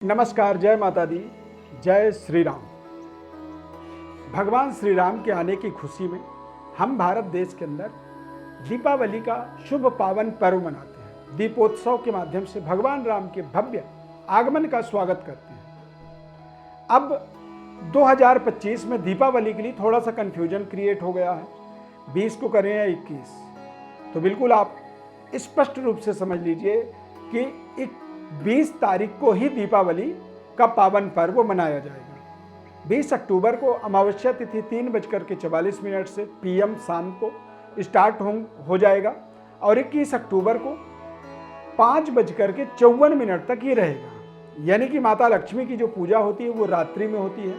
नमस्कार, जय माता दी, जय श्री राम। भगवान श्री राम के आने की खुशी में हम भारत देश के अंदर दीपावली का शुभ पावन पर्व मनाते हैं। दीपोत्सव के माध्यम से भगवान राम के भव्य आगमन का स्वागत करते हैं। अब 2025 में दीपावली के लिए थोड़ा सा कन्फ्यूजन क्रिएट हो गया है, 20 को करें या 21। तो बिल्कुल आप स्पष्ट रूप से समझ लीजिए कि 20 तारीख को ही दीपावली का पावन पर्व मनाया जाएगा। 20 अक्टूबर को अमावस्या तिथि 3:44 से PM शाम को स्टार्ट हो जाएगा और 21 अक्टूबर को 5:54 तक ही रहेगा। यानी कि माता लक्ष्मी की जो पूजा होती है वो रात्रि में होती है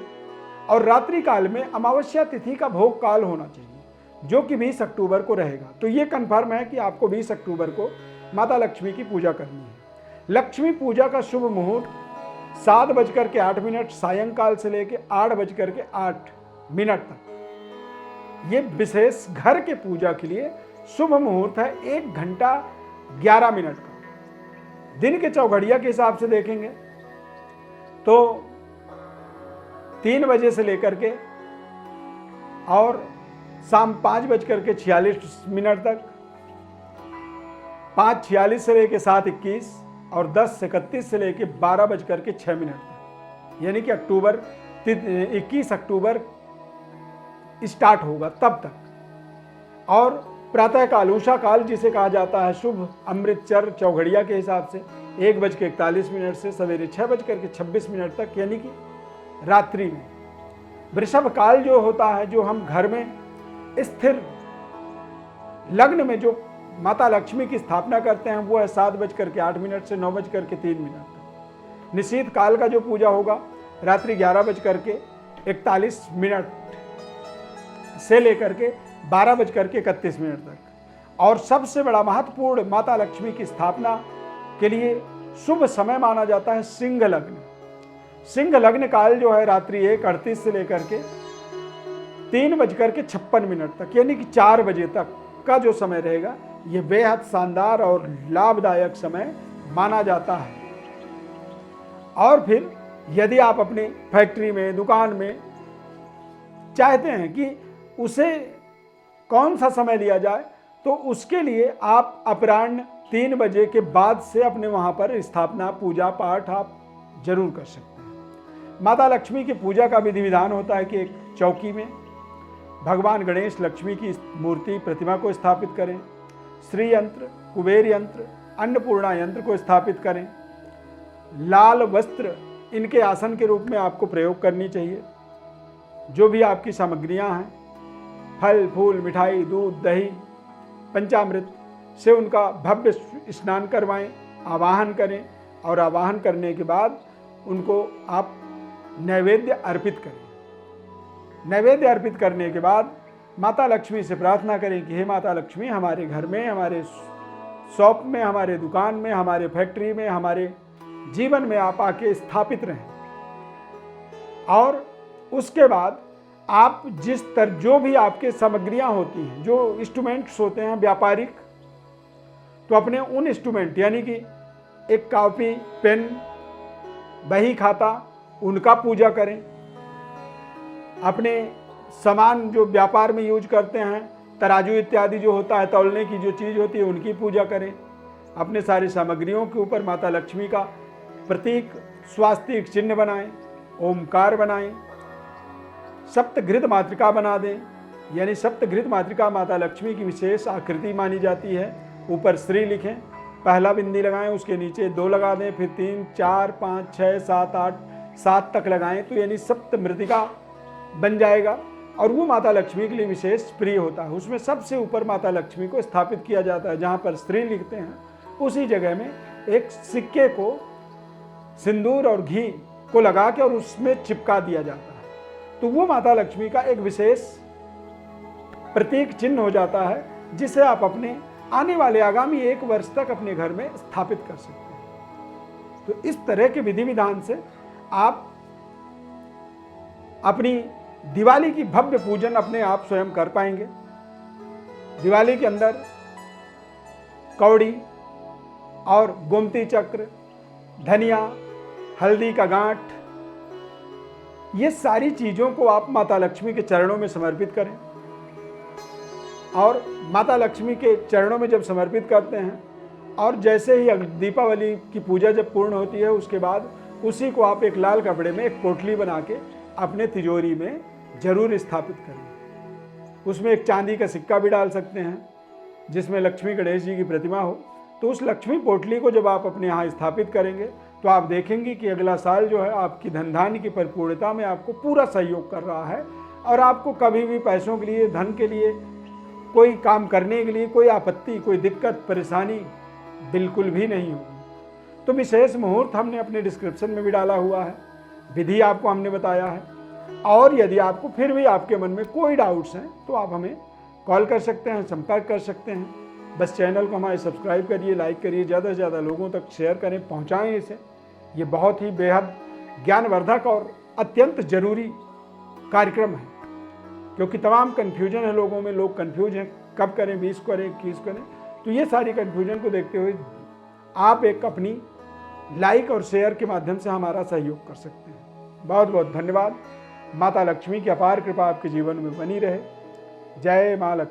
और रात्रि काल में अमावस्या तिथि का भोग काल होना चाहिए, जो कि 20 अक्टूबर को रहेगा। तो ये कन्फर्म है कि आपको 20 अक्टूबर को माता लक्ष्मी की पूजा करनी है। लक्ष्मी पूजा का शुभ मुहूर्त 7:08 सायंकाल से लेकर 8:08 तक। ये विशेष घर के पूजा के लिए शुभ मुहूर्त है 1 घंटा 11 मिनट का। दिन के चौघड़िया के हिसाब से देखेंगे तो 3 बजे से लेकर के और शाम 5:46 तक, 5:46 से लेकर 7:21 और 10:31 से लेकर 12:06 तक। यानी कि 21 अक्टूबर स्टार्ट होगा तब तक। और प्रातः काल, उषा काल जिसे कहा जाता है, शुभ अमृतचर चौघड़िया के हिसाब से 1:41 से सवेरे 6:26 तक, यानी कि रात्रि में। वृषभ काल जो होता है, जो हम घर में स्थिर लग्न में जो माता लक्ष्मी की स्थापना करते हैं, वो है 7:08 से 9:03 तक। निशीथ काल का जो पूजा होगा रात्रि 11:41 से लेकर के 12:31 तक। और सबसे बड़ा महत्वपूर्ण माता लक्ष्मी की स्थापना के लिए शुभ समय माना जाता है सिंह लग्न। सिंह लग्न काल जो है रात्रि 1:38 से लेकर के 3:56 तक, यानी कि 4 बजे तक का जो समय रहेगा, ये बेहद शानदार और लाभदायक समय माना जाता है। और फिर यदि आप अपनी फैक्ट्री में, दुकान में चाहते हैं कि उसे कौन सा समय लिया जाए, तो उसके लिए आप अपराह्न 3 बजे के बाद से अपने वहाँ पर स्थापना, पूजा पाठ आप जरूर कर सकते हैं। माता लक्ष्मी की पूजा का विधि विधान होता है कि एक चौकी में भगवान गणेश लक्ष्मी की मूर्ति, प्रतिमा को स्थापित करें। श्री यंत्र, कुबेर यंत्र, अन्नपूर्णा यंत्र को स्थापित करें। लाल वस्त्र इनके आसन के रूप में आपको प्रयोग करनी चाहिए। जो भी आपकी सामग्रियां हैं, फल फूल, मिठाई, दूध, दही, पंचामृत से उनका भव्य स्नान करवाएं, आवाहन करें और आवाहन करने के बाद उनको आप नैवेद्य अर्पित करें। नैवेद्य अर्पित करने के बाद माता लक्ष्मी से प्रार्थना करें कि हे माता लक्ष्मी, हमारे घर में, हमारे शॉप में, हमारे दुकान में, हमारे फैक्ट्री में, हमारे जीवन में आप आके स्थापित रहें। और उसके बाद आप जो भी आपके सामग्रियां होती हैं, जो इंस्ट्रूमेंट्स होते हैं व्यापारिक, तो अपने उन इंस्ट्रूमेंट यानी कि एक कॉपी, पेन, बही खाता, उनका पूजा करें। अपने सामान जो व्यापार में यूज करते हैं, तराजू इत्यादि जो होता है, तौलने की जो चीज़ होती है, उनकी पूजा करें। अपने सारी सामग्रियों के ऊपर माता लक्ष्मी का प्रतीक, स्वास्तिक चिन्ह बनाएं, ओमकार बनाएं, सप्तघृत मातृका बना दें। यानी सप्तघृत मातृका माता लक्ष्मी की विशेष आकृति मानी जाती है। ऊपर श्री लिखें, पहला बिंदी लगाएं, उसके नीचे 2 लगा दें, फिर 3, 4, 5, 6, 7, 8, 7 तक लगाएं, तो यानी सप्तमृतिका बन जाएगा। और वो माता लक्ष्मी के लिए विशेष प्रिय होता है। उसमें सबसे ऊपर माता लक्ष्मी को स्थापित किया जाता है। जहाँ पर श्री लिखते हैं उसी जगह में एक सिक्के को सिंदूर और घी को लगा के और उसमें चिपका दिया जाता है। तो वो माता लक्ष्मी का एक विशेष प्रतीक चिन्ह हो जाता है, जिसे आप अपने आने वाले आगामी 1 वर्ष तक अपने घर में स्थापित कर सकते हैं। तो इस तरह के विधि विधान से आप अपनी दिवाली की भव्य पूजन अपने आप स्वयं कर पाएंगे। दिवाली के अंदर कौड़ी और गोमती चक्र, धनिया, हल्दी का गांठ, ये सारी चीज़ों को आप माता लक्ष्मी के चरणों में समर्पित करें। और माता लक्ष्मी के चरणों में जब समर्पित करते हैं और जैसे ही दीपावली की पूजा जब पूर्ण होती है उसके बाद उसी को आप एक लाल कपड़े में एक पोटली बना के अपने तिजोरी में जरूर स्थापित करें। उसमें एक चांदी का सिक्का भी डाल सकते हैं जिसमें लक्ष्मी गणेश जी की प्रतिमा हो। तो उस लक्ष्मी पोटली को जब आप अपने यहाँ स्थापित करेंगे तो आप देखेंगे कि अगला साल जो है आपकी धन धान्य की परिपूर्णता में आपको पूरा सहयोग कर रहा है और आपको कभी भी पैसों के लिए, धन के लिए, कोई काम करने के लिए कोई आपत्ति, कोई दिक्कत, परेशानी बिल्कुल भी नहीं होगी। तो विशेष मुहूर्त हमने अपने डिस्क्रिप्शन में भी डाला हुआ है, विधि आपको हमने बताया है। और यदि आपको फिर भी आपके मन में कोई डाउट्स हैं तो आप हमें कॉल कर सकते हैं, संपर्क कर सकते हैं। बस चैनल को हमारे सब्सक्राइब करिए, लाइक करिए, ज़्यादा से ज़्यादा लोगों तक शेयर करें, पहुँचाएँ इसे। ये बहुत ही बेहद ज्ञानवर्धक और अत्यंत जरूरी कार्यक्रम है, क्योंकि तमाम कन्फ्यूजन है लोगों में, लोग कन्फ्यूज हैं कब करें, 20 करें, 21 करें। तो ये सारी कन्फ्यूजन को देखते हुए आप एक अपनी लाइक और शेयर के माध्यम से हमारा सहयोग कर सकते हैं। बहुत बहुत धन्यवाद। माता लक्ष्मी की अपार कृपा आपके जीवन में बनी रहे। जय माँ लक्ष्मी।